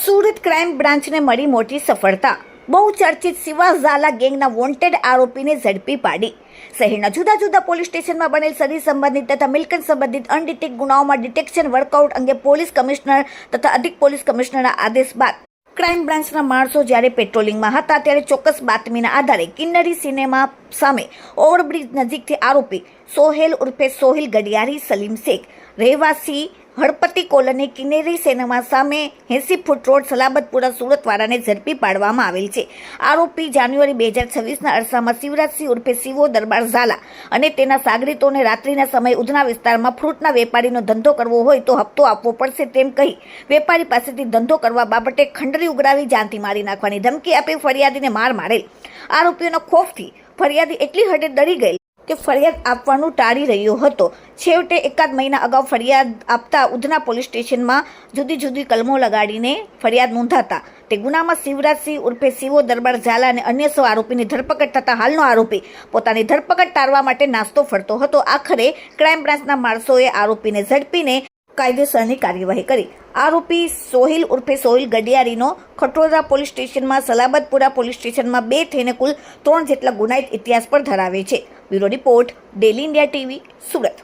Surat crime બ્રાન્ચને મળી મોટી સફળતા। બહુચર્ચિત શિવા ઝાલા ગેંગના વોન્ટેડ આરોપીને ઝડપી પાડી। શહેરના જુદા જુદા પોલીસ સ્ટેશનમાં બનેલ સદી સંબંધિત તથા મિલકત સંબંધિત અનડિટેક્ટ ગુનાઓમાં ડિટેક્શન વર્કઆઉટ અંગે પોલીસ કમિશનર તથા અધિક પોલીસ કમિશનરના આદેશ બાદ ક્રાઇમ બ્રાન્ચના માણસો જ્યારે પેટ્રોલિંગમાં હતા ત્યારે ચોક્કસ બાતમીના આધારે કિન્નરી સિનેમા સામે ઓવરબ્રિજ નજીકથી આરોપી સોહેલ ઉર્ફે સોહિલ ગડિયારી સલીમ શેખ રહેવાસી હળપતિ કોલોની કિન્નરી સિનેમા સામે 80 ફૂટ રોડ સલાબતપુરા સુરતવાળાને ઝડપી પાડવામાં આવેલ છે। આરોપી જાન્યુઆરી 2026ના અરસામાં શિવરાજસિંહ ઉર્ફે શિવો દરબાર ઝાલા અને તેના સાગરીતોને રાત્રિના સમયે ઉધના વિસ્તારમાં ફ્રૂટના વેપારીનો ધંધો કરવો હોય તો હપ્તો આપવો પડશે તેમ કહી વેપારી પાસેથી ધંધો કરવા બાબતે ખંડરી ઉઘરાવી જાનથી મારી નાખવાની ધમકી આપી ફરિયાદીને માર મારેલ। આરોપીઓના ખોફથી ફરિયાદી એટલી હદે ડરી ગયેલ કે ફરિયાદ આપવાનું ટાળી રહ્યો હતો। છેવટે એકાદ મહિના અગાઉ ફરિયાદ આપતા ઉધના પોલીસ સ્ટેશનમાં જુદી જુદી કલમો લગાડીને ફરિયાદ નોંધાતા તે ગુનામાં શિવરાજસિંહ ઉર્ફે શિવો દરબાર ઝાલા અને અન્ય 100 આરોપીની ધરપકડ થતા હાલનો આરોપી પોતાની ધરપકડ ટાળવા માટે નાસ્તો ફરતો હતો। આખરે ક્રાઇમ બ્રાન્ચના માણસોએ આરોપીને ઝડપીને કાયદેસરની કાર્યવાહી કરી। આરોપી સોહિલ ઉર્ફે સોહિલ ગડિયારીનો ખટોદરા પોલીસ સ્ટેશનમાં સલાબતપુરા પોલીસ સ્ટેશનમાં 2 થઈને કુલ 3 જેટલા ગુનાહિત ઇતિહાસ પર ધરાવે છે। Bureau report, daily India TV, Surat.